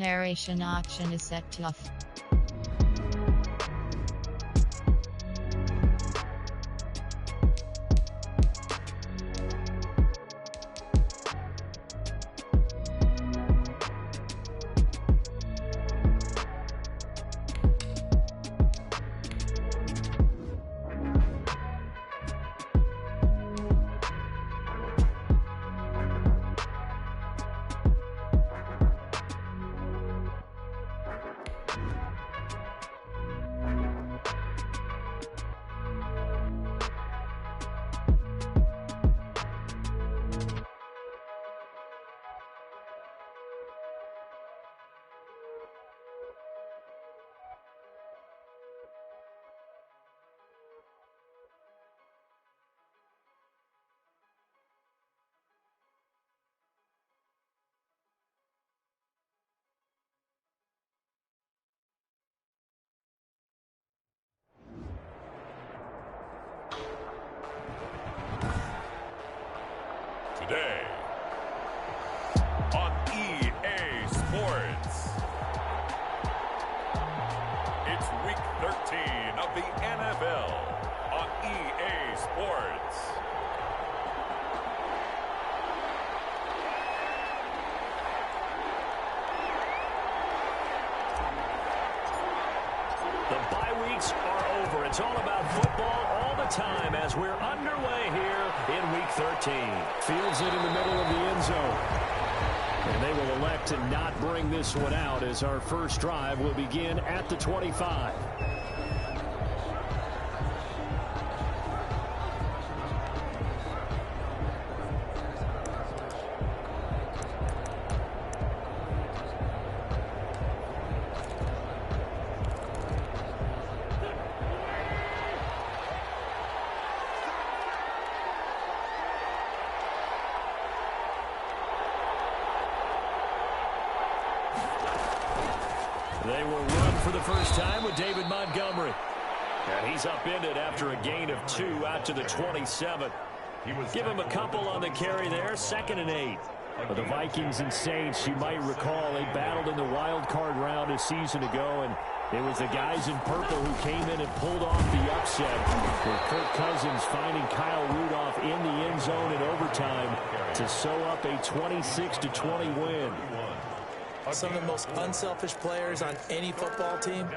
narration option is set to off. Today on EA Sports, it's week 13 of the NFL on EA Sports. The bye weeks are over. It's all about football all the time as we're underway here in Week 13. Fields it in the middle of the end zone. And they will elect to not bring this one out as our first drive will begin at the 25. They will run for the first time with David Montgomery. And he's upended after a gain of 2 out to the 27. Give him a couple on the carry there, 2nd and 8. But the Vikings and Saints, you might recall, they battled in the wild card round a season ago, and it was the guys in purple who came in and pulled off the upset, with Kirk Cousins finding Kyle Rudolph in the end zone in overtime to sew up a 26-20 win. Some of the most unselfish players on any football team,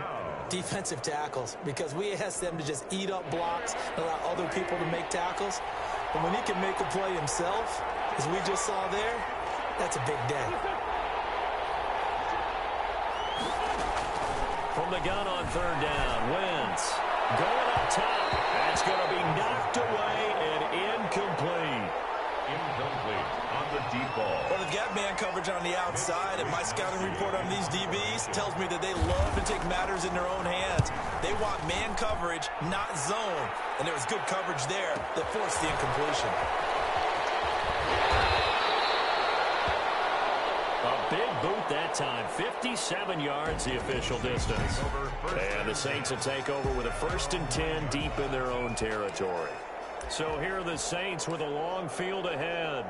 defensive tackles, because we ask them to just eat up blocks and allow other people to make tackles. But when he can make a play himself, as we just saw there, that's a big day. From the gun on 3rd down, Wentz going up top. That's going to be knocked away and incomplete. Incomplete on the deep ball. Well, they've got man coverage on the outside, and my scouting report on these DBs tells me that they love to take matters in their own hands. They want man coverage, not zone. And there was good coverage there that forced the incompletion. A big boot that time. 57 yards the official distance. And the Saints will take over with a 1st and 10 deep in their own territory. So here are the Saints with a long field ahead.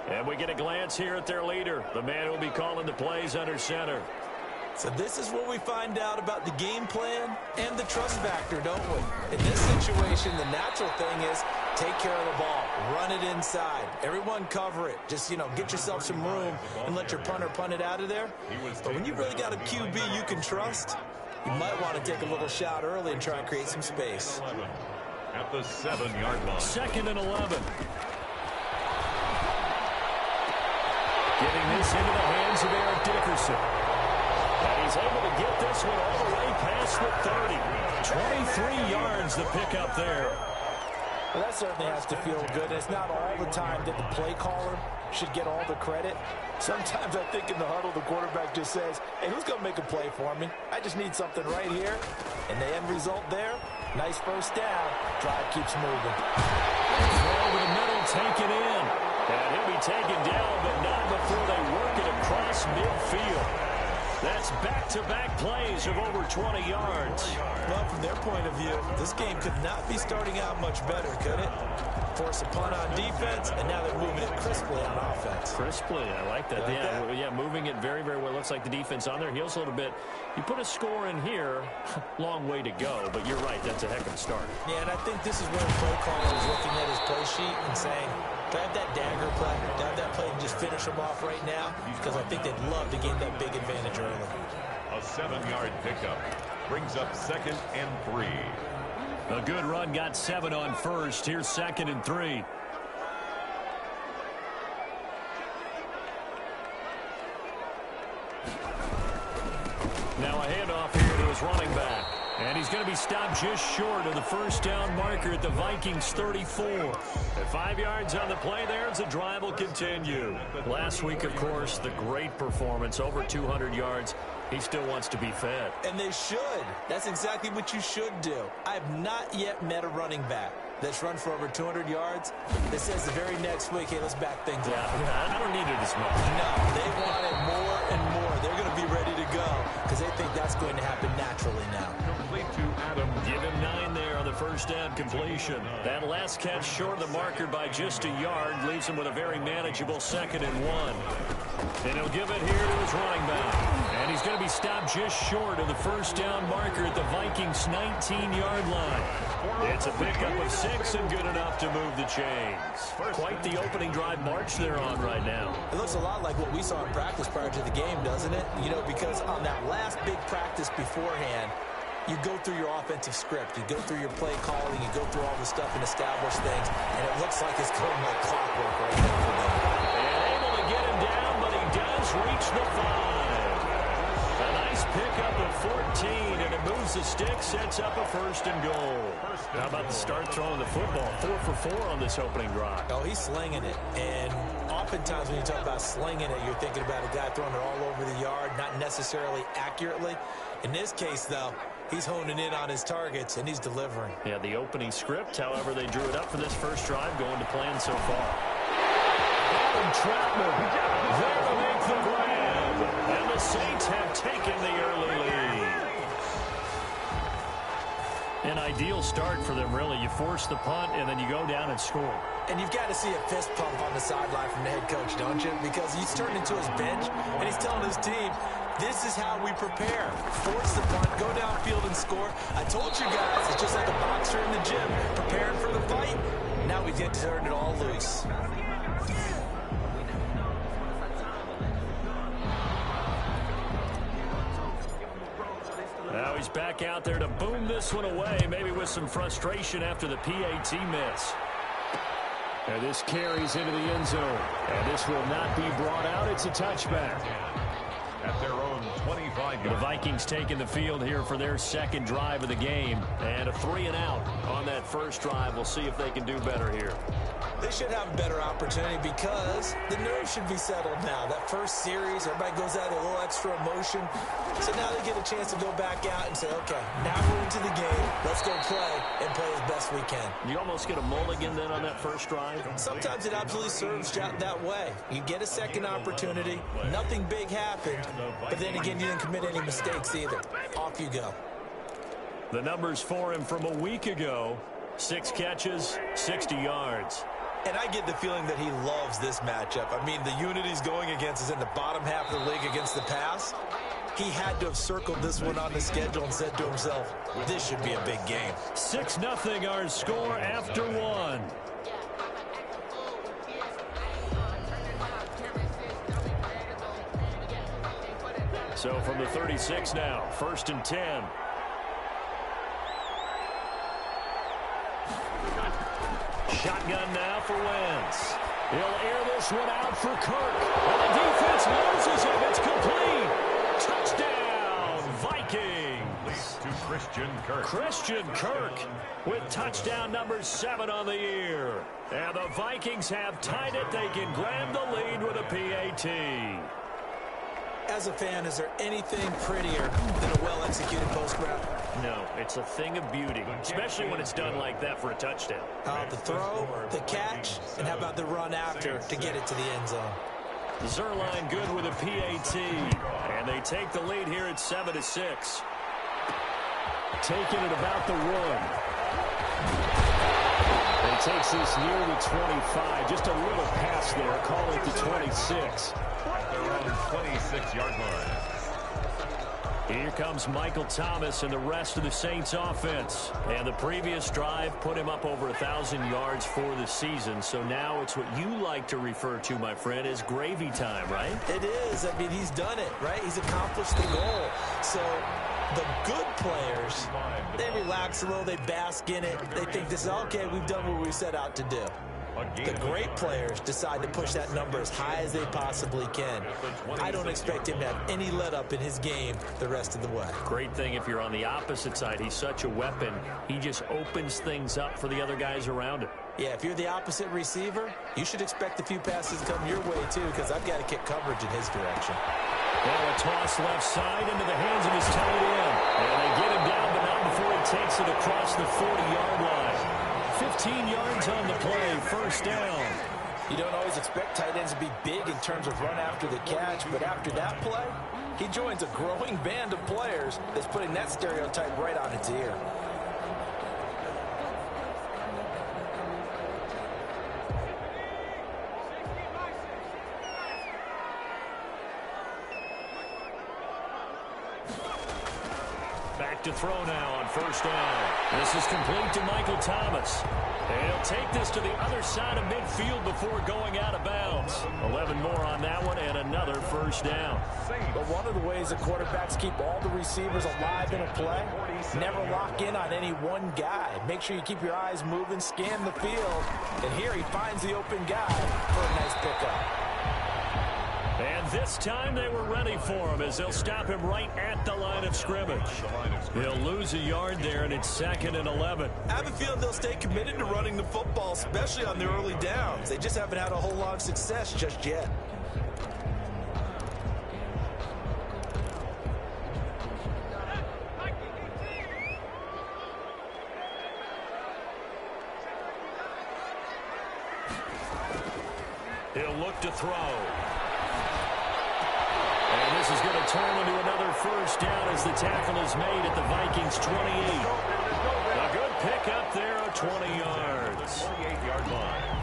And we get a glance here at their leader, the man who will be calling the plays under center. So this is where we find out about the game plan and the trust factor, don't we? In this situation, the natural thing is take care of the ball, run it inside. Everyone cover it. Just, get yourself some room and let your punter punt it out of there. But when you really got a QB you can trust, you might want to take a little shot early and try and create some space. At the 7-yard line. 2nd and 11. Getting this into the hands of Eric Dickerson. And he's able to get this one all the way past the 30. 23 yards the pickup there. Well, that certainly has to feel good. It's not all the time that the play caller should get all the credit. Sometimes I think in the huddle, the quarterback just says, hey, who's going to make a play for me? I just need something right here. And the end result there, nice first down. Drive keeps moving. Throw over the middle, taken in. And he'll be taken down, but not before they work it across midfield. That's back-to-back plays of over 20 yards. Well, from their point of view, this game could not be starting out much better, could it? Force a punt on defense, and now they're moving it crisply on offense. Crisply, I like that. Yeah, moving it very, very well. Looks like the defense on their heels a little bit. You put a score in here, long way to go, but you're right, that's a heck of a start. Yeah, and I think this is where the play caller is looking at his play sheet and saying, do I have that dagger play? Do I have that play and just finish them off right now? Because I think they'd love to gain that big advantage early. A 7-yard pickup brings up 2nd and 3. A good run got 7 on first. Here's 2nd and 3. Now a handoff here to his running back. And he's going to be stopped just short of the first down marker at the Vikings 34. At 5 yards on the play there as the drive will continue. Last week, of course, the great performance, over 200 yards. He still wants to be fed. And they should. That's exactly what you should do. I have not yet met a running back that's run for over 200 yards that says the very next week, hey, let's back things up. Yeah, I don't need it as much. No, they want it more and more. They're going to be ready to go because they think that's going to happen naturally now. Complete to Adam. Give him 9 there on the first down completion. That last catch short of the marker by just a yard leaves him with a very manageable 2nd and 1. And he'll give it here to his running back. And he's going to be stopped just short of the first down marker at the Vikings 19-yard line. It's a pickup of 6 and good enough to move the chains. Quite the opening drive march they're on right now. It looks a lot like what we saw in practice prior to the game, doesn't it? You know, because on that last big practice beforehand, you go through your offensive script, you go through your play calling, you go through all the stuff and establish things, and it looks like it's going like clockwork right now for them. And able to get him down, but he does reach the 5. A nice pickup of 14, and it moves the stick, sets up a 1st and goal. How about the start throwing the football? 4 for 4 on this opening drive. Oh, he's slinging it, and oftentimes when you talk about slinging it, you're thinking about a guy throwing it all over the yard, not necessarily accurately. In this case, though, he's honing in on his targets, and he's delivering. Yeah, the opening script, however, they drew it up for this first drive, going to plan so far. Adam Troutman there to make the grab. And the Saints have taken the early lead. An ideal start for them, really. You force the punt, and then you go down and score. And you've got to see a fist pump on the sideline from the head coach, don't you? Because he's turned into his bench, and he's telling his team, this is how we prepare. Force the punt, go downfield and score. I told you guys, it's just like a boxer in the gym, preparing for the fight. Now we get to turn it all loose. Now he's back out there to boom this one away, maybe with some frustration after the PAT miss. And this carries into the end zone. And this will not be brought out. It's a touchback. At their own 25 The Vikings taking the field here for their 2nd drive of the game. And a 3-and-out on that first drive. We'll see if they can do better here. They should have a better opportunity because the nerves should be settled now. That first series, everybody goes out with a little extra emotion. So now they get a chance to go back out and say, okay, now we're into the game. Let's go play and play as best we can. You almost get a mulligan then on that first drive? Sometimes it absolutely serves that way. You get a second opportunity. Nothing big happened. But then again, you didn't commit any mistakes either. Off you go. The numbers for him from a week ago, 6 catches, 60 yards. And I get the feeling that he loves this matchup. I mean, the unit he's going against is in the bottom half of the league against the pass. He had to have circled this one on the schedule and said to himself, this should be a big game. 6-0 our score after 1. So from the 36 now, 1st and 10. Shotgun now for Wentz. He'll air this one out for Kirk. And the defense loses him. It's complete. Touchdown, Vikings. to Christian Kirk. Christian Kirk with touchdown number 7 on the year. And the Vikings have tied it. They can grab the lead with a PAT. As a fan, is there anything prettier than a well-executed post route? No, it's a thing of beauty, especially when it's done like that for a touchdown. The throw, the catch, and how about the run after to get it to the end zone? Zerline good with a PAT. And they take the lead here at 7-6. Taking it about the 1. And takes this near the 25. Just a little pass there. Call it the 26. At their own 26-yard line. Here comes Michael Thomas and the rest of the Saints offense. And the previous drive put him up over 1,000 yards for the season. So now it's what you like to refer to, my friend, as gravy time, right? It is. I mean, he's done it, right? He's accomplished the goal. So the good players, they relax a little, they bask in it. They think this is, okay, we've done what we set out to do. The great players decide to push that number as high as they possibly can. I don't expect him to have any let up in his game the rest of the way. Great thing if you're on the opposite side. He's such a weapon. He just opens things up for the other guys around him. Yeah, if you're the opposite receiver, you should expect a few passes to come your way too, because I've got to kick coverage in his direction. Well, a toss left side into the hands of his tight end. And they get him down, but not before he takes it across the 40-yard line. 15 yards on the play, first down. You don't always expect tight ends to be big in terms of run after the catch, but after that play, he joins a growing band of players that's putting that stereotype right on its ear. Back to throw now on first down. This is complete to Michael Thomas. And he'll take this to the other side of midfield before going out of bounds. 11 more on that one and another first down. But one of the ways the quarterbacks keep all the receivers alive in a play, never lock in on any one guy. Make sure you keep your eyes moving, scan the field. And here he finds the open guy for a nice pickup. And this time they were ready for him as they'll stop him right at the line of scrimmage. He'll lose a yard there, and it's 2nd and 11. I have a feeling they'll stay committed to running the football, especially on the early downs. They just haven't had a whole lot of success just yet. He'll look to throw. And this is going to turn into another first down as the tackle is made at the Vikings 28. A good pickup there of 20 yards. 28-yard line.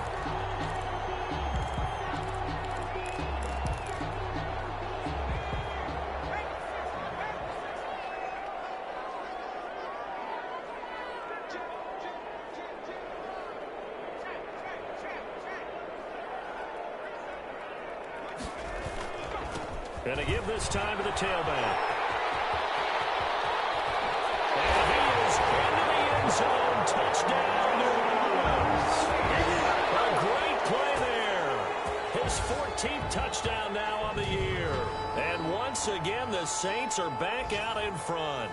And to give this time to the tailback. And he is into the end zone. Touchdown, New Orleans. A great play there. His 14th touchdown now on the year. And once again, the Saints are back out in front.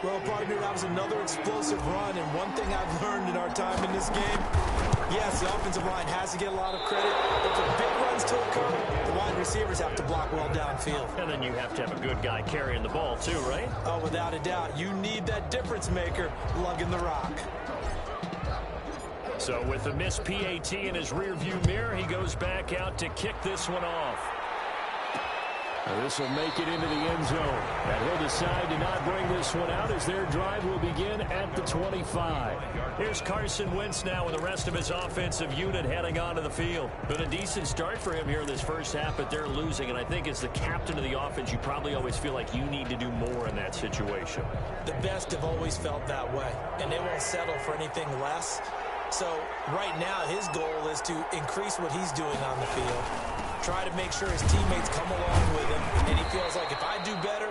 Well, partner, that was another explosive run, and one thing I've learned in our time in this game, yes, the offensive line has to get a lot of credit, but for big runs to occur, the wide receivers have to block well downfield. And then you have to have a good guy carrying the ball too, right? Oh, without a doubt. You need that difference maker lugging the rock. So with the missed PAT in his rearview mirror, he goes back out to kick this one off. This will make it into the end zone. And he'll decide to not bring this one out as their drive will begin at the 25. Here's Carson Wentz now with the rest of his offensive unit heading onto the field. Been a decent start for him here in this first half, but they're losing. And I think as the captain of the offense, you probably always feel like you need to do more in that situation. The best have always felt that way, and they won't settle for anything less. So right now his goal is to increase what he's doing on the field. Try to make sure his teammates come along with him, and he feels like if I do better,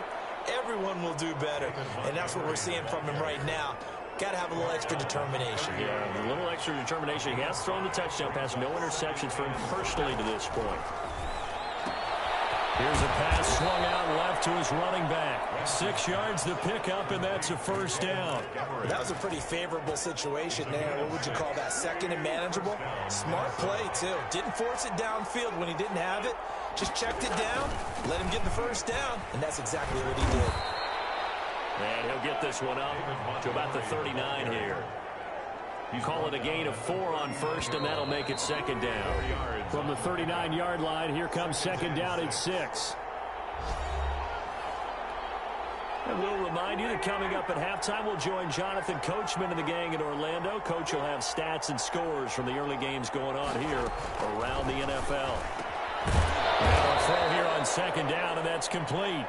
everyone will do better. And that's what we're seeing from him right now. Got to have a little extra determination. Yeah, a little extra determination. He has thrown the touchdown pass, no interceptions for him personally to this point. Here's a pass swung out left to his running back. 6 yards the pickup, and that's a first down. That was a pretty favorable situation there. What would you call that? Second and manageable? Smart play, too. Didn't force it downfield when he didn't have it. Just checked it down, let him get the first down, and that's exactly what he did. And he'll get this one up to about the 39 here. Call it a gain of 4 on first, and that'll make it second down. From the 39-yard line, here comes second down at 6. And we'll remind you that coming up at halftime, we'll join Jonathan Coachman and the gang in Orlando. Coach will have stats and scores from the early games going on here around the NFL. Now a throw here on second down, and that's complete.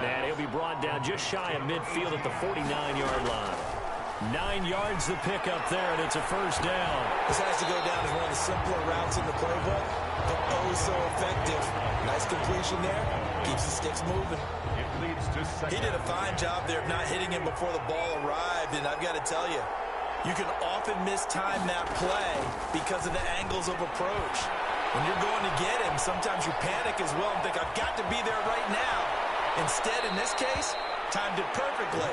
And he'll be brought down just shy of midfield at the 49-yard line. 9 yards the pickup there, and it's a first down. This has to go down as one of the simpler routes in the playbook, but oh so effective. Nice completion there. Keeps the sticks moving. He did a fine job there of not hitting him before the ball arrived, and I've got to tell you, you can often mistime that play because of the angles of approach. When you're going to get him, sometimes you panic as well and think, I've got to be there right now. Instead, in this case, timed it perfectly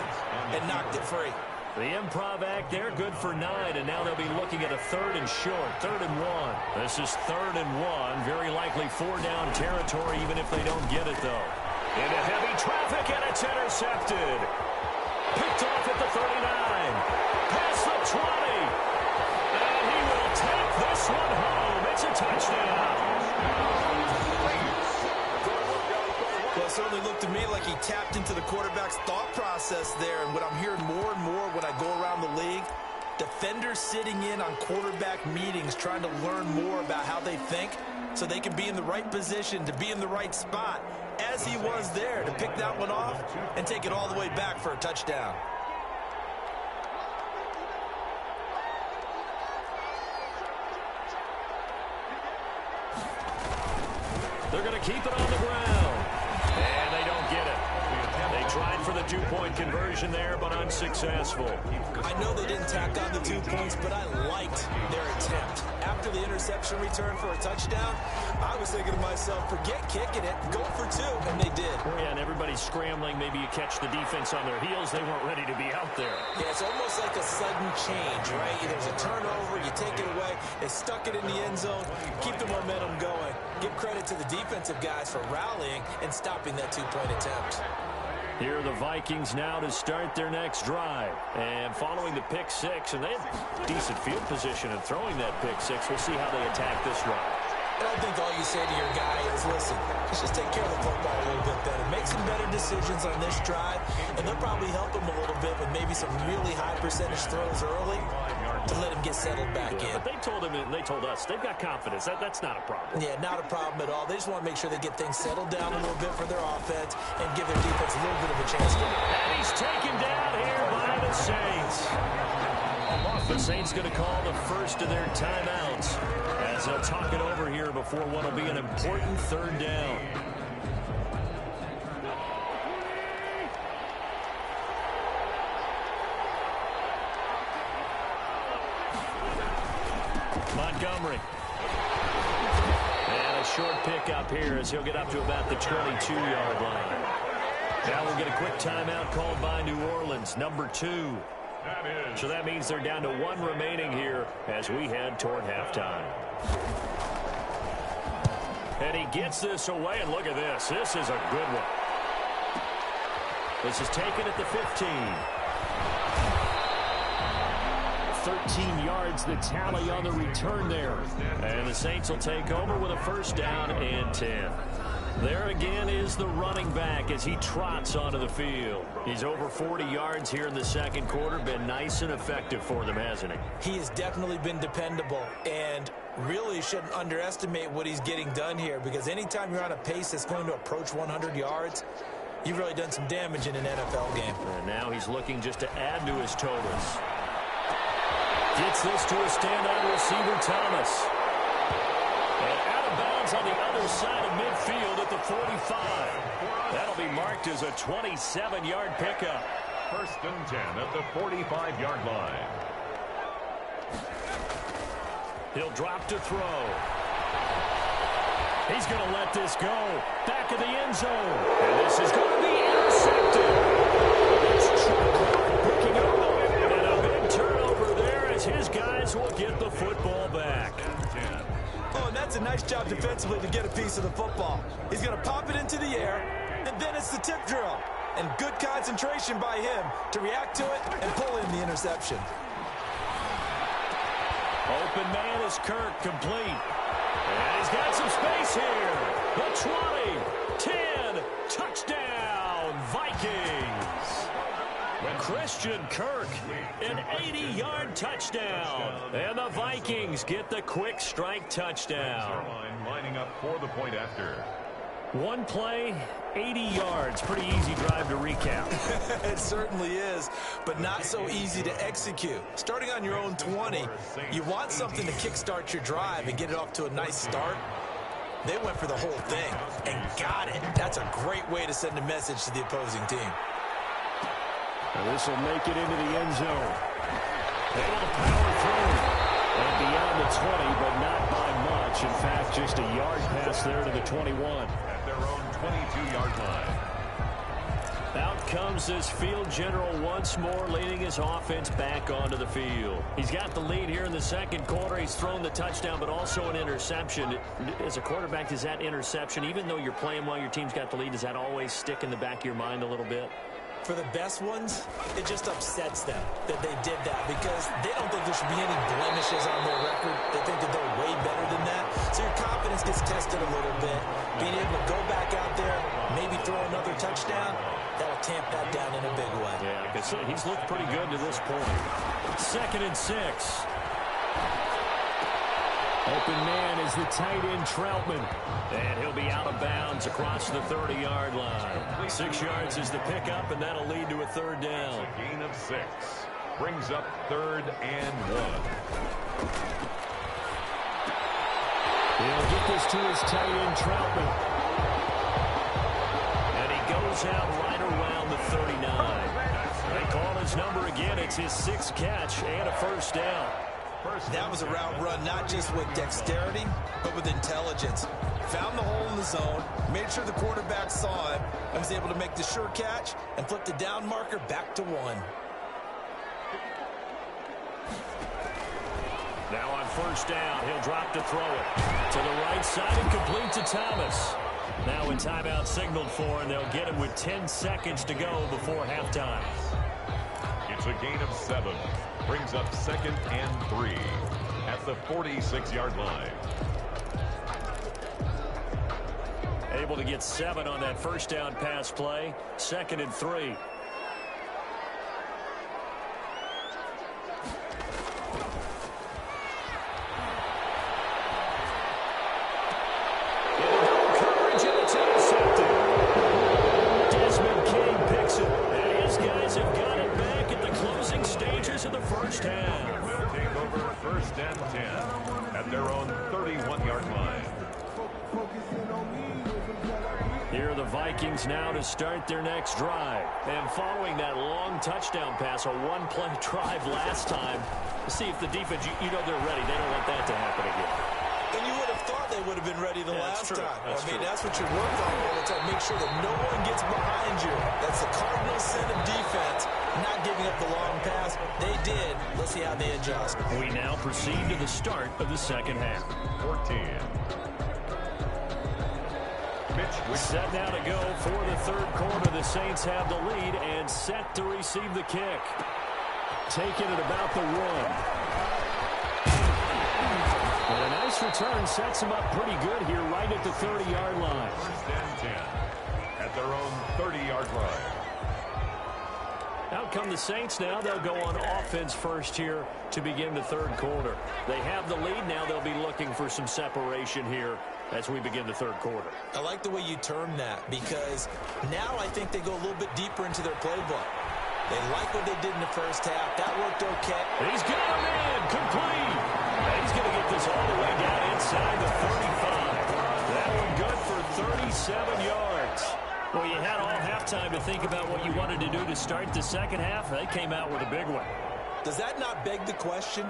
and knocked it free. The improv act there, good for 9, and now they'll be looking at a 3rd and short, 3rd and 1. This is 3rd and 1, very likely 4-down territory, even if they don't get it, though. Into heavy traffic, and it's intercepted. Picked off at the 39, past the 20, and he will take this one home. It's a touchdown. Well, it certainly looked to me like he tapped into the quarterback's thought process there, and what I'm hearing more and more when I go around the league, defenders sitting in on quarterback meetings trying to learn more about how they think so they can be in the right position to be in the right spot, as he was there to pick that one off and take it all the way back for a touchdown. They're going to keep it on the ground. And they don't get it. They tried for the 2-point conversion there, but unsuccessful. I know they didn't tack on the 2 points, but I liked their attempt. After the interception return for a touchdown, I was thinking to myself, forget kicking it, go for 2, and they did. Yeah, and everybody's scrambling. Maybe you catch the defense on their heels. They weren't ready to be out there. Yeah, it's almost like a sudden change, right? There's a turnover, you take it away, they stuck it in the end zone, keep the momentum going. Give credit to the defensive guys for rallying and stopping that 2-point attempt. Here are the Vikings now to start their next drive. And following the pick 6, and they had decent field position in throwing that pick 6. We'll see how they attack this drive. And I think all you say to your guy is, listen, let's just take care of the football a little bit better. Make some better decisions on this drive, and they'll probably help him a little bit with maybe some really high percentage throws early to let him get settled back in. But they told him, and they told us, they've got confidence. That's not a problem. Yeah, not a problem at all. They just want to make sure they get things settled down a little bit for their offense and give their defense a little bit of a chance to win. And he's taken down here by the Saints. The Saints going to call the first of their timeouts as they'll talk it over here before what will be an important 3rd down. Montgomery. And a short pickup here as he'll get up to about the 22-yard line. Now we'll get a quick timeout called by New Orleans, number 2. So that means they're down to 1 remaining here as we head toward halftime. And he gets this away, and look at this. This is a good one. This is taken at the 15. 13 yards the tally on the return there. And the Saints will take over with a first down and 10. There again is the running back as he trots onto the field. He's over 40 yards here in the second quarter. Been nice and effective for them, hasn't he? He has definitely been dependable, and really shouldn't underestimate what he's getting done here, because anytime you're on a pace that's going to approach 100 yards, you've really done some damage in an NFL game. And now he's looking just to add to his totals. Gets this to a standout receiver, Thomas. And out of bounds on the other side of midfield at the 45. That'll be marked as a 27-yard pickup. 1st and 10 at the 45-yard line. He'll drop to throw. He's going to let this go. Back of the end zone. And this is going to be intercepted. It's picking up. And a big turnover there as his guys will get the football back. Oh, and that's a nice job defensively to get a piece of the football. He's going to pop it into the air, and then it's the tip drill. And good concentration by him to react to it and pull in the interception. Open man is Kirk, complete. And he's got some space here. The 20, 10, touchdown, Vikings. Christian Kirk, an 80-yard touchdown. And the Vikings get the quick strike touchdown. Lining up for the point after. One play, 80 yards. Pretty easy drive to recap. It certainly is, but not so easy to execute. Starting on your own 20, you want something to kickstart your drive and get it off to a nice start. They went for the whole thing and got it. That's a great way to send a message to the opposing team. And this will make it into the end zone. Able to power through. And beyond the 20, but not by much. In fact, just a yard pass there to the 21. At their own 22-yard line. Out comes this field general once more, leading his offense back onto the field. He's got the lead here in the second quarter. He's thrown the touchdown, but also an interception. As a quarterback, does that interception, even though you're playing while your team's got the lead, does that always stick in the back of your mind a little bit? For the best ones, it just upsets them that they did that because they don't think there should be any blemishes on their record. They think that they're way better than that. So your confidence gets tested a little bit. Being able to go back out there, maybe throw another touchdown, that'll tamp that down in a big way. Yeah, because he's looked pretty good to this point. 2nd and 6. Open man is the tight end Troutman. And he'll be out of bounds across the 30-yard line. 6 yards is the pickup, and that'll lead to a third down. A gain of 6. Brings up 3rd and 1. He'll get this to his tight end Troutman. And he goes out right around the 39. They call his number again. It's his 6th catch and a first down. That was a route run not just with dexterity, but with intelligence. Found the hole in the zone, made sure the quarterback saw it, and was able to make the sure catch and flip the down marker back to 1. Now on first down, he'll drop to throw it. To the right side and complete to Thomas. Now in timeout signaled for, and they'll get him with 10 seconds to go before halftime. It's a gain of 7. Brings up 2nd and 3 at the 46-yard line. Able to get 7 on that first down pass play. 2nd and 3. Of the first half. Will take over 1st and 10 at their own 31-yard line. Here are the Vikings now to start their next drive. And following that long touchdown pass, a one-play drive last time, see if the defense, you know they're ready. They don't want that to happen again. And you would have thought they would have been ready the last time. That's what you work on all the time. Make sure that no one gets behind you. That's the cardinal sin of defense, not giving up the long pass. They did. Let's see how they adjust. We now proceed to the start of the second half. 14. Set now to go for the third quarter. The Saints have the lead and set to receive the kick. Taking it about the 1. And a nice return sets them up pretty good here right at the 30-yard line. 1st and 10 at their own 30-yard line. Out come the Saints now. They'll go on offense first here to begin the third quarter. They have the lead. Now they'll be looking for some separation here as we begin the third quarter. I like the way you term that because now I think they go a little bit deeper into their playbook. They like what they did in the first half. That worked okay. He's got him in. Complete. And he's going to get this all the way down inside the 35. That one good for 37 yards. Well, you had all halftime to think about what you wanted to do to start the second half. They came out with a big one. Does that not beg the question?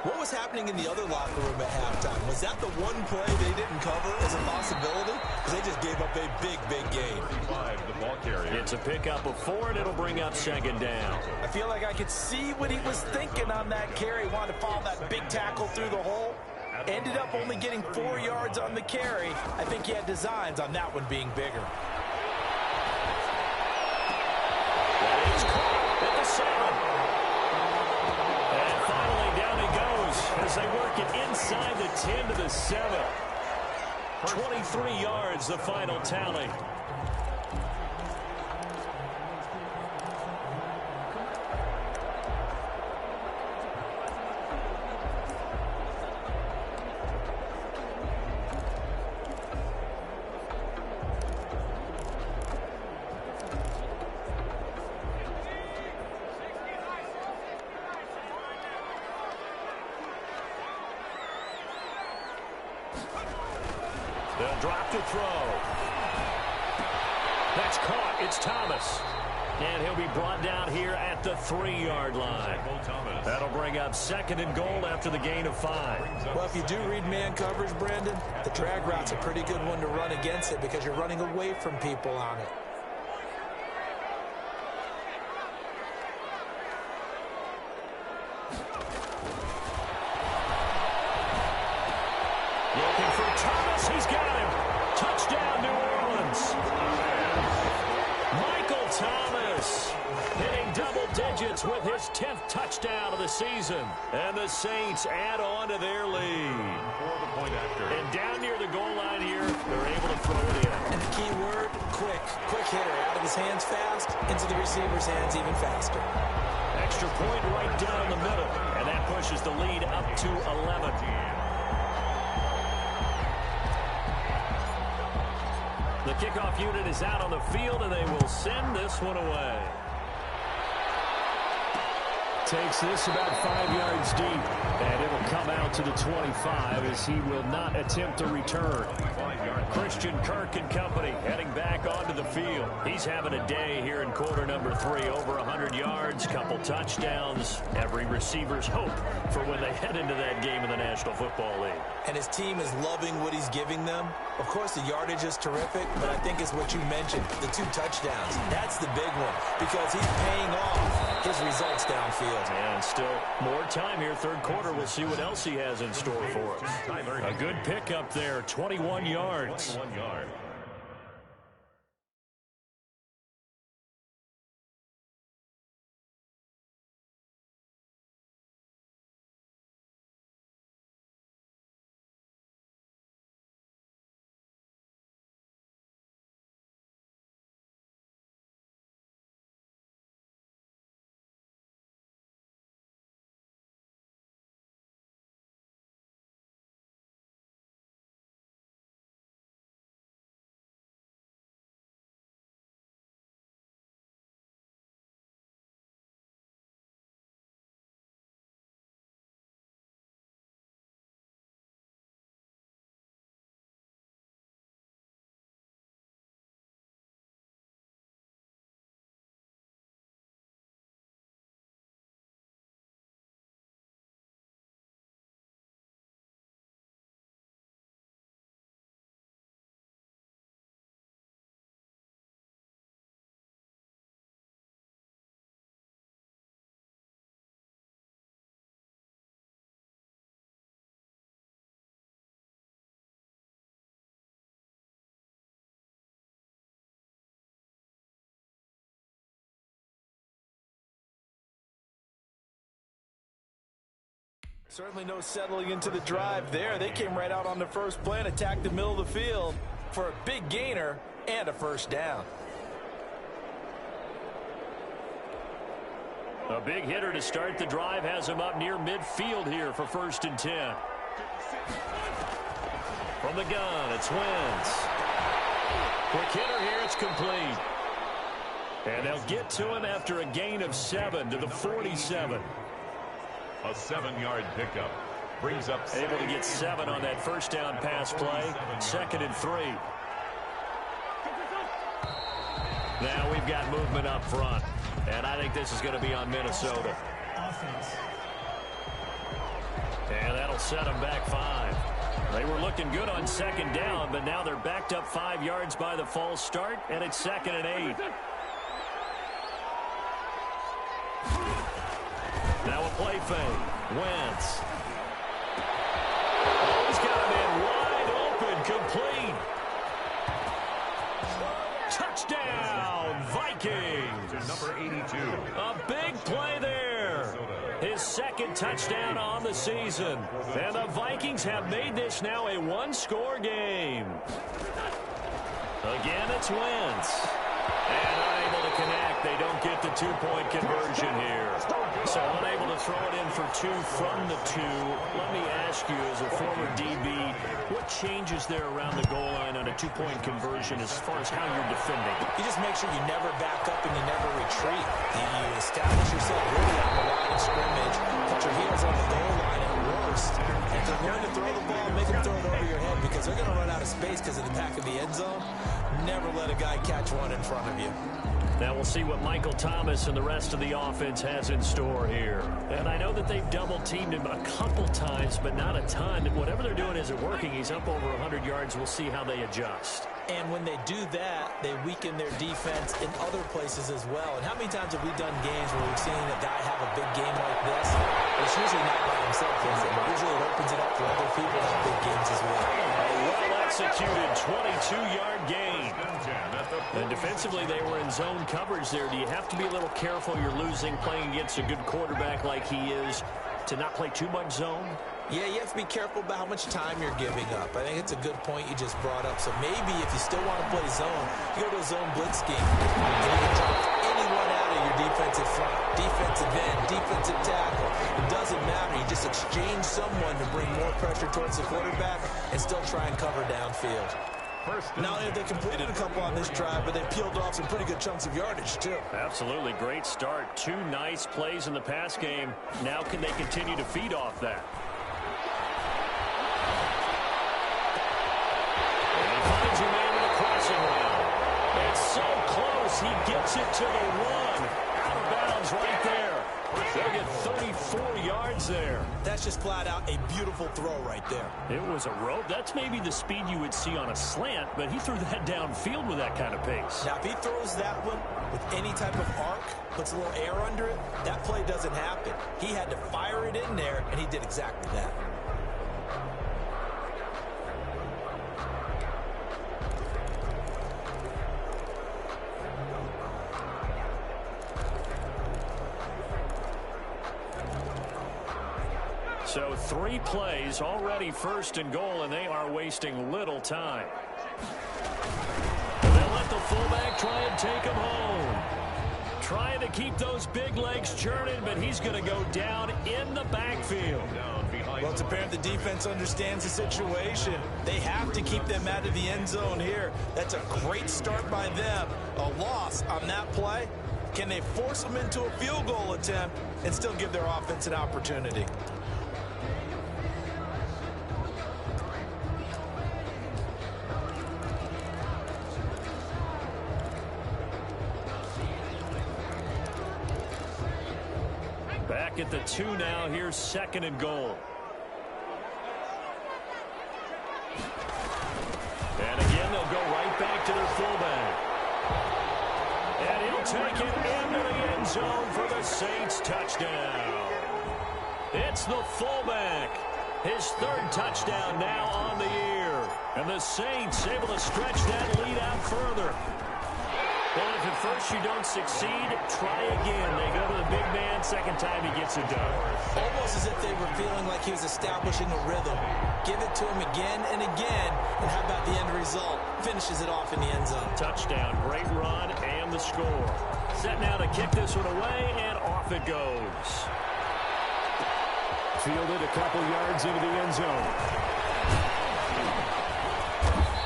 What was happening in the other locker room at halftime? Was that the one play they didn't cover as a possibility? Because they just gave up a big, big gain. 35, the ball carrier. It's a pickup of 4, and it'll bring up second down. I feel like I could see what he was thinking on that carry. Wanted to follow that big tackle through the hole. Ended up only getting 4 yards on the carry. I think he had designs on that one being bigger. He's caught at the 7. And finally down he goes as they 10 to the 7. 23 yards, the final tally. They'll drop to throw. That's caught. It's Thomas. And he'll be brought down here at the 3-yard line. That'll bring up 2nd and goal after the gain of 5. Well, if you do read man coverage, Brandon, the drag route's a pretty good one to run against it because you're running away from people on it. Looking for Thomas. He's got him. Touchdown, New Orleans. Michael Thomas hitting double digits with his 10th touchdown of the season. And the Saints add on to their lead. And down near the goal line here, they're able to throw it in. And the key word, quick. Quick hitter. Out of his hands fast, into the receiver's hands even faster. Extra point right down the middle. And that pushes the lead up to 11. The kickoff unit is out on the field, and they will send this one away. Takes this about 5 yards deep, and it'll come out to the 25 as he will not attempt to return. Christian Kirk and company heading back onto the field. He's having a day here in quarter number 3. Over 100 yards, couple touchdowns. Every receiver's hope for when they head into that game in the National Football League. And his team is loving what he's giving them. Of course, the yardage is terrific, but I think it's what you mentioned, the 2 touchdowns. That's the big one because he's paying off his results downfield. And still more time here, 3rd quarter. We'll see what else he has in store for us. A good pickup there, 21 yards. Certainly no settling into the drive there. They came right out on the first play and attacked the middle of the field for a big gainer and a first down. A big hitter to start the drive has him up near midfield here for 1st and 10. From the gun, it's Wentz. Quick hitter here, it's complete. And they'll get to him after a gain of 7 to the 47. A 7-yard pickup. Brings up able to get 7 on that first down pass play. 2nd and 3. Now we've got movement up front. And I think this is going to be on Minnesota. And that'll set them back 5. They were looking good on 2nd down, but now they're backed up 5 yards by the false start, and it's 2nd and 8. Now a play fake. Wentz. Oh, he's got him in wide open, complete. Touchdown, Vikings. Number 82. A big play there. his second touchdown on the season. And the Vikings have made this now a one-score game. Again, it's Wentz. And unable to connect. They don't get the two-point conversion here. So unable to throw it in for two from the two. Let me ask you, as a former DB, what changes there around the goal line on a two-point conversion as far as how you're defending? You just make sure you never back up and you never retreat. You establish yourself really on the line of scrimmage, put your heels on the goal line at worst. If they're going to throw the ball, make them throw it over your head because they're going to run out of space because of the back of the end zone. Never let a guy catch one in front of you. Now we'll see what Michael Thomas and the rest of the offense has in store here. And I know that they've double-teamed him a couple times, but not a ton. Whatever they're doing isn't working. He's up over 100 yards. We'll see how they adjust. And when they do that, they weaken their defense in other places as well. And how many times have we done games where we've seen a guy have a big game like this? It's usually not by himself, is it? Usually it opens it up for other people to have big games as well. A well-executed 22-yard gain. And defensively, they were in zone coverage there. Do you have to be a little careful? You're losing, playing against a good quarterback like he is, to not play too much zone? Yeah, you have to be careful about how much time you're giving up. I think it's a good point you just brought up. So maybe if you still want to play zone, you go to a zone blitz scheme. And you can drop anyone out of your defensive front, defensive end, defensive tackle. It doesn't matter. You just exchange someone to bring more pressure towards the quarterback and still try and cover downfield. Not only have they completed a couple on this drive, but they peeled off some pretty good chunks of yardage, too. Absolutely. Great start. Two nice plays in the pass game. Now can they continue to feed off that? And he finds a man in the crossing route. It's so close. He gets it to the one. Out of bounds right there. They'll get 34 yards there. That's just flat out a beautiful throw right there. It was a rope. That's maybe the speed you would see on a slant, but he threw that downfield with that kind of pace. Now, if he throws that one with any type of arc, puts a little air under it, that play doesn't happen. He had to fire it in there, and he did exactly that. So 3 plays, already first and goal, and they are wasting little time. They'll let the fullback try and take him home. Trying to keep those big legs churning, but he's going to go down in the backfield. Well, it's apparent the defense understands the situation. They have to keep them out of the end zone here. That's a great start by them. A loss on that play. Can they force them into a field goal attempt and still give their offense an opportunity? Back at the 2 now. Here's second and goal. And again, they'll go right back to their fullback. And he'll take it into the end zone for the Saints touchdown. It's the fullback. His 3rd touchdown now on the year. And the Saints able to stretch that lead out further. Well, if at first you don't succeed, try again. They go to the big man. Second time he gets it done. Almost as if they were feeling like he was establishing a rhythm. Give it to him again and again. And how about the end result? Finishes it off in the end zone. Touchdown, great run, and the score. Set now to kick this one away, and off it goes. Fielded a couple yards into the end zone.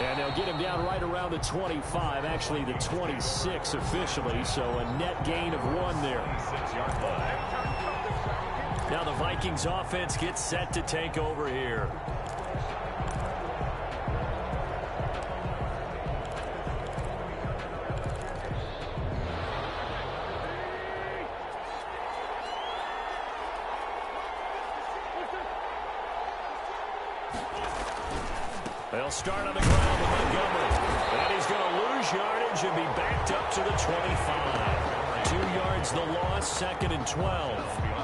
And they'll get him down right around the 25, actually the 26 officially, so a net gain of 1 there. Now the Vikings offense gets set to take over here. They'll start on the ground with Montgomery. And he's going to lose yardage and be backed up to the 25. 2 yards the loss, 2nd and 12.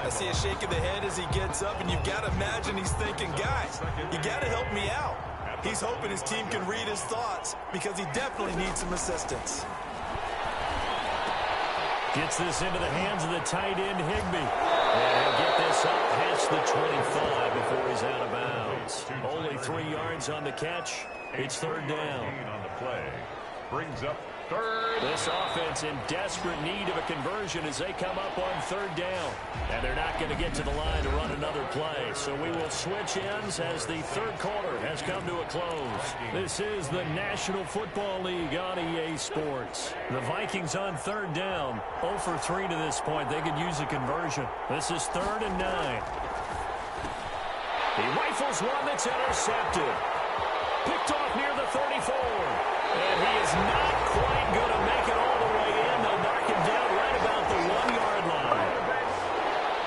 I see a shake of the head as he gets up, and you've got to imagine he's thinking, guys, you got to help me out. He's hoping his team can read his thoughts because he definitely needs some assistance. Gets this into the hands of the tight end, Higbee. And he'll get this past the 25 before he's out of bounds. Only 3 yards on the catch. It's third down. On the play. Brings up third. This offense in desperate need of a conversion as they come up on third down. And they're not going to get to the line to run another play. So we will switch ends as the third quarter has come to a close. This is the National Football League on EA Sports. The Vikings on third down. 0 for 3 to this point. They could use a conversion. This is 3rd and 9. He rifles one that's intercepted. Picked off near the 34. And he is not quite going to make it all the way in. They'll mark him down right about the 1-yard line.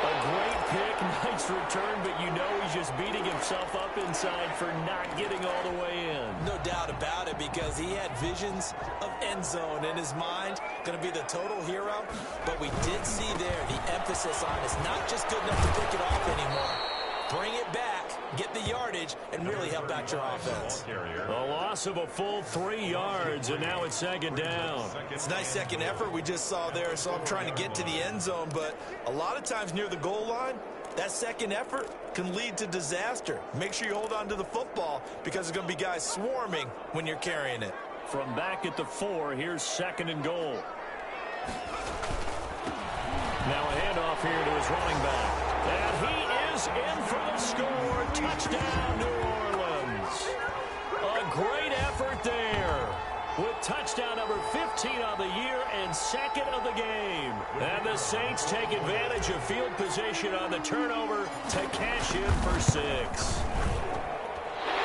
A great pick, nice return, but you know he's just beating himself up inside for not getting all the way in. No doubt about it, because he had visions of end zone in his mind. Going to be the total hero. But we did see there the emphasis on it's not just good enough to pick it off anymore. Bring it back, get the yardage, and really help out your offense. A loss of a full 3 yards, and now it's second down. It's a nice second effort we just saw there, so I'm trying to get to the end zone, but a lot of times near the goal line, that second effort can lead to disaster. Make sure you hold on to the football, because there's going to be guys swarming when you're carrying it. From back at the 4, here's 2nd and goal. Now a handoff here to his running back. And he is in for the score. Touchdown, New Orleans. A great effort there with touchdown number 15 on the year and 2nd of the game. And the Saints take advantage of field position on the turnover to cash in for 6.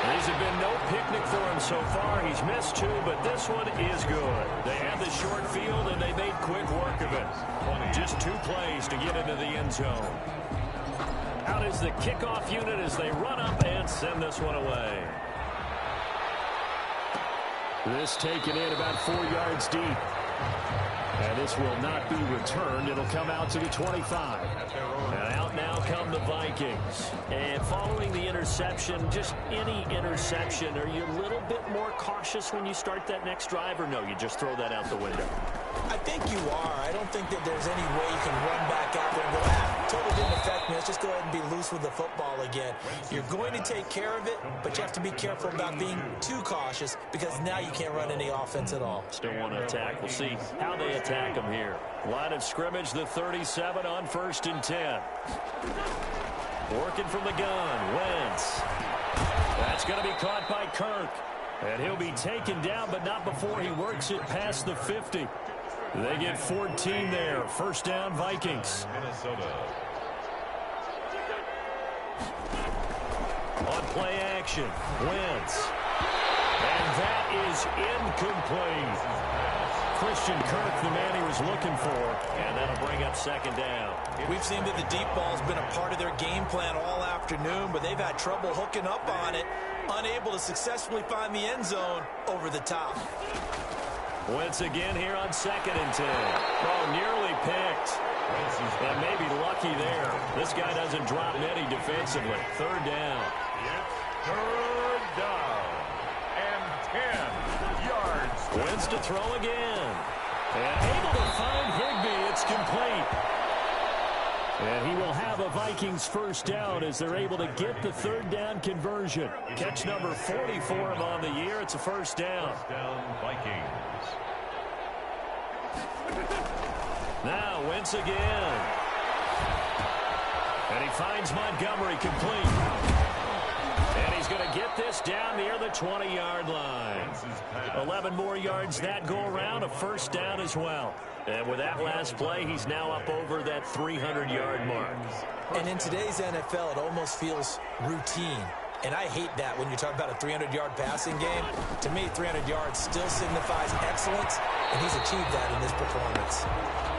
These have been no picnic for him so far. He's missed 2, but this one is good. They had the short field, and they made quick work of it. Just 2 plays to get into the end zone. Out is the kickoff unit as they run up and send this one away. This taken in about 4 yards deep. And this will not be returned. It'll come out to the 25. And out now come the Vikings. And following the interception, just any interception, are you a little bit more cautious when you start that next drive, or no, you just throw that out the window? I think you are. I don't think that there's any way you can run back out there and go, totally didn't affect me. Let's just go ahead and be loose with the football again. You're going to take care of it, but you have to be careful about being too cautious, because now you can't run any offense at all. Still want to attack. We'll see how they attack them here. Line of scrimmage, the 37 on 1st and 10. Working from the gun, Wentz. That's going to be caught by Kirk. And he'll be taken down, but not before he works it past the 50. They get 14 there. 1st down, Vikings. Minnesota. On play action, Wentz. And that is incomplete. Christian Kirk, the man he was looking for, and that'll bring up 2nd down. We've seen that the deep ball's been a part of their game plan all afternoon, but they've had trouble hooking up on it, unable to successfully find the end zone over the top. Wentz again here on 2nd and 10. Oh, nearly picked. And maybe lucky there. This guy doesn't drop many defensively. 3rd down. It's 3rd down and 10 yards. Wentz to throw again. And able to find Higbee. It's complete. And he will have a Vikings 1st down as they're able to get the 3rd down conversion. Catch number 40 for him on the year. It's a 1st down. 1st down, Vikings. Now Wentz again. And he finds Montgomery complete. And he's going to get this down near the 20-yard line. 11 more yards that go around, a 1st down as well. And with that last play, he's now up over that 300-yard mark. And in today's NFL, it almost feels routine. And I hate that when you talk about a 300-yard passing game. To me, 300 yards still signifies excellence, and he's achieved that in this performance.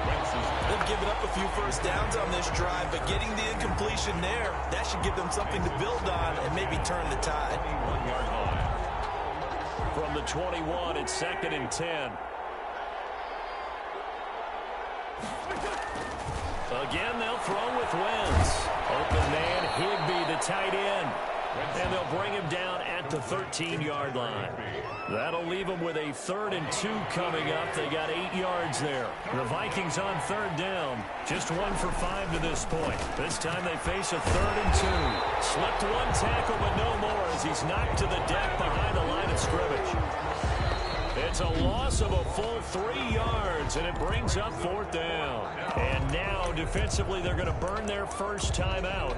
They've given up a few 1st downs on this drive, but getting the incompletion there, that should give them something to build on and maybe turn the tide. 1 yard line. From the 21, it's 2nd and 10. Again, they'll throw with Wentz. Open man, Higbee, the tight end. And they'll bring him down at the 13-yard line. That'll leave them with a 3rd and 2 coming up. They got 8 yards there. The Vikings on 3rd down. Just 1 for 5 to this point. This time they face a 3rd and 2. Slipped one tackle, but no more as he's knocked to the deck behind the line of scrimmage. It's a loss of a full 3 yards, and it brings up 4th down. And now, defensively, they're going to burn their first time out.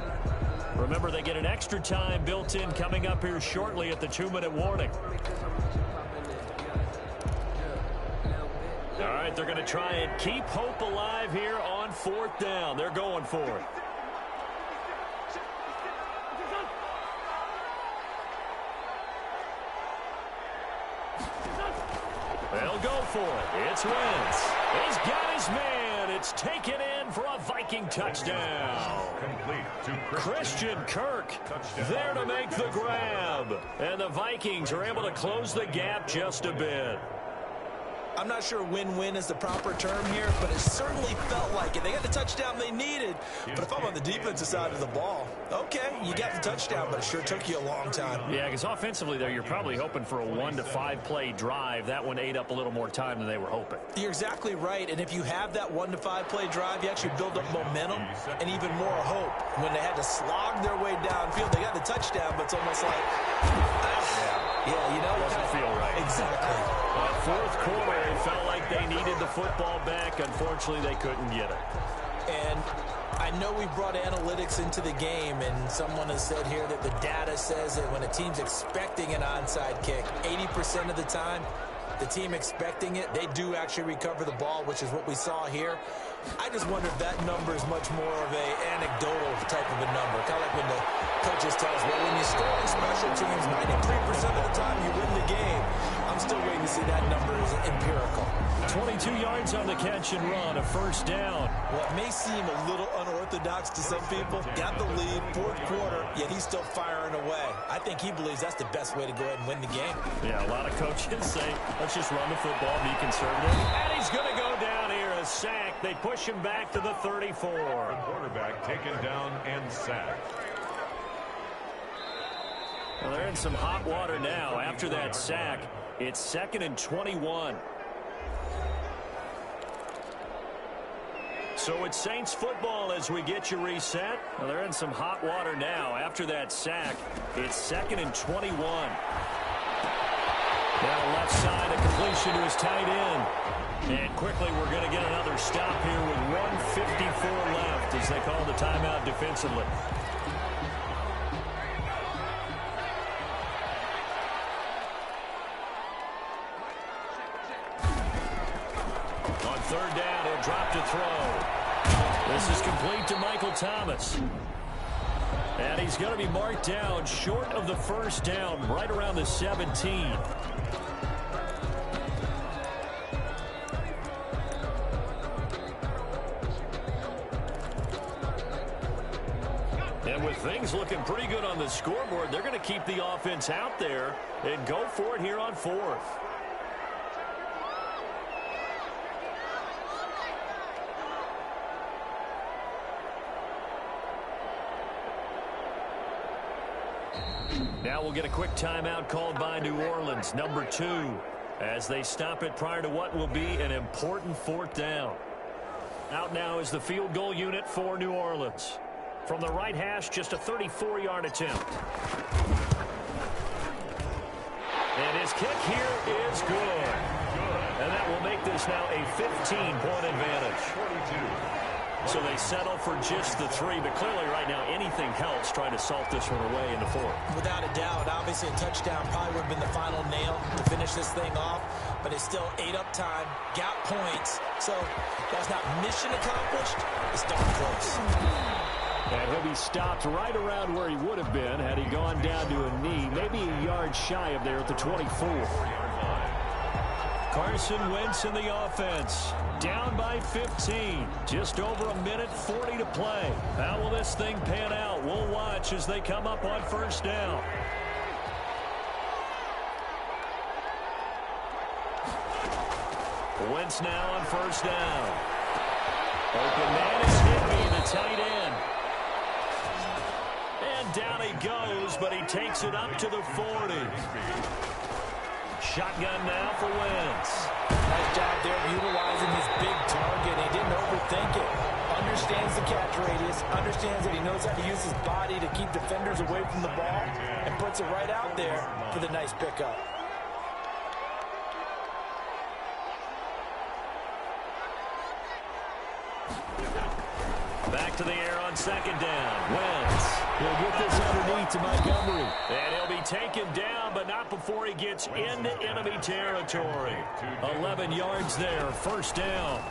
Remember, they get an extra time built in coming up here shortly at the 2-minute warning. All right, they're going to try and keep hope alive here on 4th down. They're going for it. They'll go for it. It's Wentz. He's got his man. It's taken in for a Viking touchdown. Complete to Christian Kirk there to make the grab. And the Vikings are able to close the gap just a bit. I'm not sure win-win is the proper term here, but it certainly felt like it. They got the touchdown they needed. But if I'm on the defensive side of the ball, okay, you got the touchdown, but it sure took you a long time. Yeah, because offensively there, you're probably hoping for a 1 to 5 play drive. That one ate up a little more time than they were hoping. You're exactly right. And if you have that 1 to 5 play drive, you actually build up momentum and even more hope. When they had to slog their way downfield, they got the touchdown, but it's almost like, yeah, you know, it doesn't feel right. Exactly. Fourth quarter, it felt like they needed the football back. Unfortunately, they couldn't get it. And I know we brought analytics into the game, and someone has said here that the data says that when a team's expecting an onside kick, 80% of the time, the team expecting it, they do actually recover the ball, which is what we saw here. I just wonder if that number is much more of a anecdotal type of a number. Kind of like when the coaches tell us, well, when you score on special teams, 93% of the time you win the game. I'm still waiting to see that number is empirical. 22 yards on the catch and run, a 1st down. Well, it may seem a little unorthodox to some people. Got the lead, 4th quarter, yet he's still firing away. I think he believes that's the best way to go ahead and win the game. Yeah, a lot of coaches say, let's just run the football, be conservative. And he's going to go down here, a sack. They push him back to the 34. The quarterback taken down and sacked. Well, they're in some hot water now. After that sack, it's 2nd and 21. So it's Saints football as we get you reset. Well, they're in some hot water now. After that sack, it's 2nd and 21. Down left side, a completion to his tight end. And quickly, we're going to get another stop here with 1:54 left as they call the timeout defensively. On 3rd down, he'll drop to throw. This is complete to Michael Thomas. And he's going to be marked down short of the 1st down, right around the 17. And with things looking pretty good on the scoreboard, they're going to keep the offense out there and go for it here on 4th. Now we'll get a quick timeout called by New Orleans, number 2, as they stop it prior to what will be an important 4th down. Out now is the field goal unit for New Orleans. From the right hash, just a 34-yard attempt. And his kick here is good. And that will make this now a 15-point advantage. So they settle for just the 3, but clearly right now anything helps trying to salt this one away in the 4th. Without a doubt, obviously a touchdown probably would have been the final nail to finish this thing off, but it's still ate up time, got points, so that's not mission accomplished, it's darn close. And he'll be stopped right around where he would have been had he gone down to a knee, maybe a yard shy of there at the 24. Carson Wentz in the offense. Down by 15. Just over 1:40 to play. How will this thing pan out? We'll watch as they come up on 1st down. Wentz now on 1st down. Open man is Higby, the tight end. And down he goes, but he takes it up to the 40. Shotgun now for Wentz. Nice job there utilizing his big target. He didn't overthink it. Understands the catch radius, understands that he knows how to use his body to keep defenders away from the ball, and puts it right out there for the nice pickup. Back to the air on second down. Wentz. He'll get this underneath to Montgomery. And he'll be taken down, but not before he gets into enemy territory. 11 yards there, first down.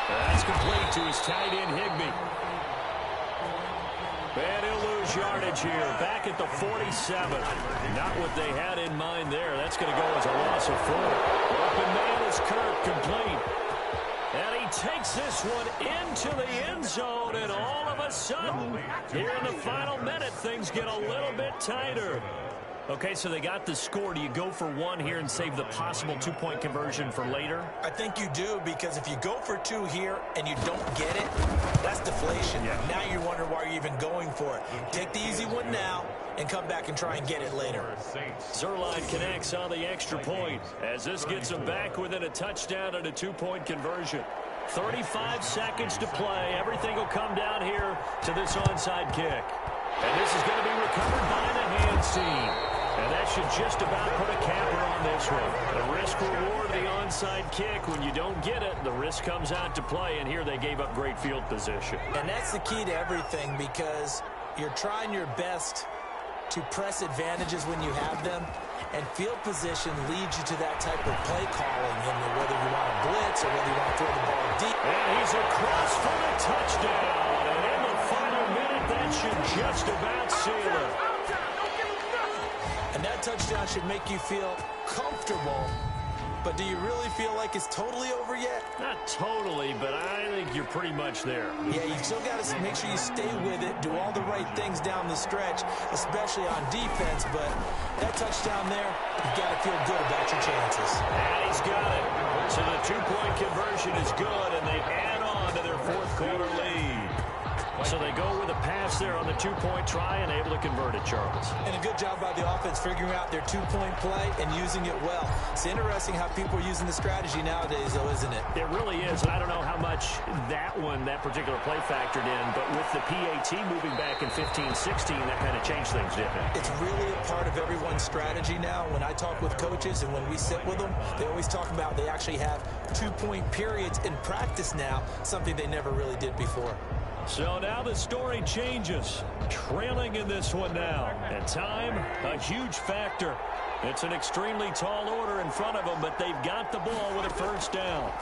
That's complete to his tight end, Higbee. And he'll lose yardage here, back at the 47. Not what they had in mind there. That's going to go as a loss of 4. Open man is Kirk, complete. And he takes this one into the end zone, and all of a sudden, here in the final minute, things get a little bit tighter. Okay, so they got the score. Do you go for one here and save the possible two-point conversion for later? I think you do, because if you go for 2 here and you don't get it, that's deflation. Yeah. Now you wonder why you're even going for it. Take the easy one now and come back and try and get it later. Zerline connects on the extra point as this gets them back within a touchdown and a two-point conversion. 35 seconds to play. Everything will come down here to this onside kick. And this is going to be recovered by the hands team. And that should just about put a capper on this one. The risk-reward of the onside kick. When you don't get it, the risk comes out to play. And here they gave up great field position. And that's the key to everything, because you're trying your best to press advantages when you have them. And field position leads you to that type of play calling, and whether you want to blitz or whether you want to throw the ball deep. And he's across for the touchdown. And in the final minute, that should just about seal it. And that touchdown should make you feel comfortable. But do you really feel like it's totally over yet? Not totally, but I think you're pretty much there. Yeah, you still got to make sure you stay with it, do all the right things down the stretch, especially on defense. But that touchdown there, you got to feel good about your chances. And he's got it. So the two-point conversion is good, and they add on to their fourth quarter lead. So they go with a pass there on the two-point try and able to convert it, Charles. And a good job by the offense figuring out their two-point play and using it well. It's interesting how people are using the strategy nowadays, though, isn't it? It really is. And I don't know how much that particular play factored in, but with the PAT moving back in 15-16, that kind of changed things, didn't it? It's really a part of everyone's strategy now. When I talk with coaches and when we sit with them, they always talk about they actually have two-point periods in practice now, something they never really did before. So now the story changes. Trailing in this one now. And time, a huge factor. It's an extremely tall order in front of them, but they've got the ball with a first down.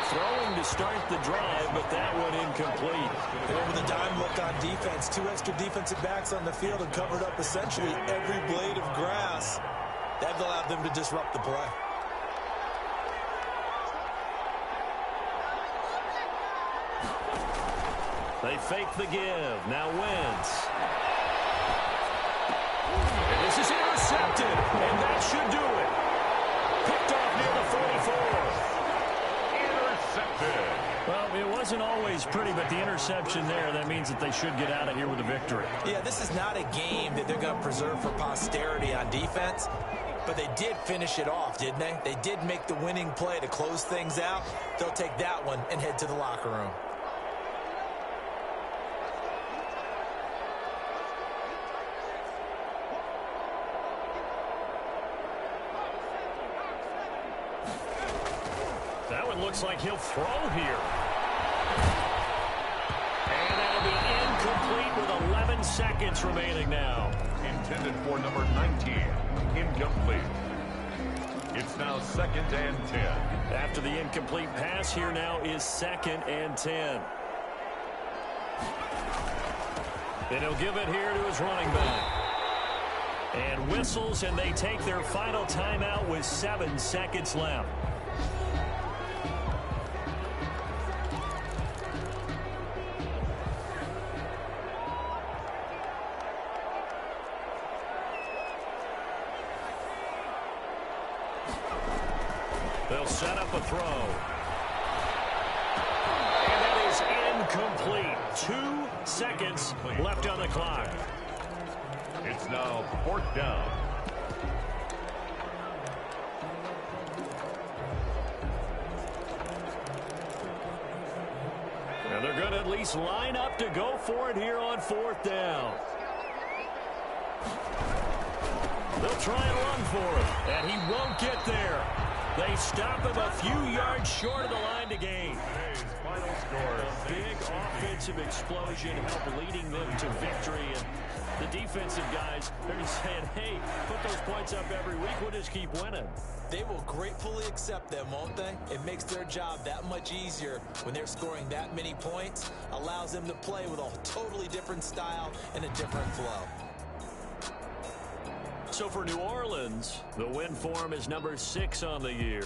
Throwing to start the drive, but that one incomplete. And with a dime look on defense, 2 extra defensive backs on the field and covered up essentially every blade of grass. That allowed them to disrupt the play. They fake the give. Now Wentz. And this is intercepted. And that should do it. Picked off near the 44. Intercepted. Well, it wasn't always pretty, but the interception there, that means that they should get out of here with a victory. Yeah, this is not a game that they're going to preserve for posterity on defense. But they did finish it off, didn't they? They did make the winning play to close things out. They'll take that one and head to the locker room. That one looks like he'll throw here. And that'll be incomplete with 11 seconds remaining now. Intended for number 19. Incomplete. It's now 2nd and 10. After the incomplete pass, here now is 2nd and 10. And he'll give it here to his running back. And whistles, and they take their final timeout with 7 seconds left. They'll set up a throw. And that is complete. 2 seconds left on the clock. It's now 4th down. And they're going to at least line up to go for it here on 4th down. They'll try and run for it, and he won't get there. They stop him a few yards short of the line to gain. Today's final score. A big offensive explosion helped leading them to victory. And the defensive guys, they're just saying, hey, put those points up every week. We'll just keep winning. They will gratefully accept them, won't they? It makes their job that much easier when they're scoring that many points. Allows them to play with a totally different style and a different flow. So for New Orleans, the win form is number 6 on the year.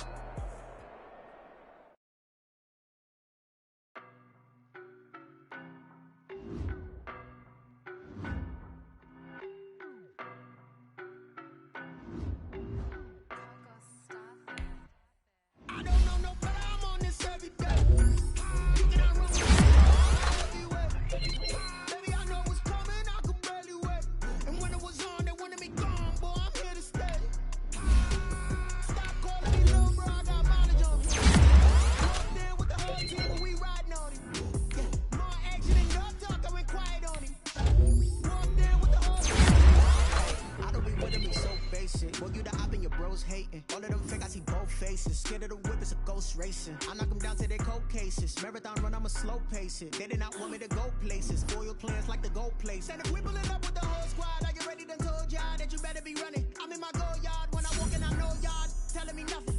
I knock them down to their cold cases. Marathon run, I'm a slow pace it. They did not want me to go places. Foil plans like the gold place. And if we pulling up with the whole squad, are you ready? Done told y'all that you better be running. I'm in my go yard when I walk in, I know y'all telling me nothing.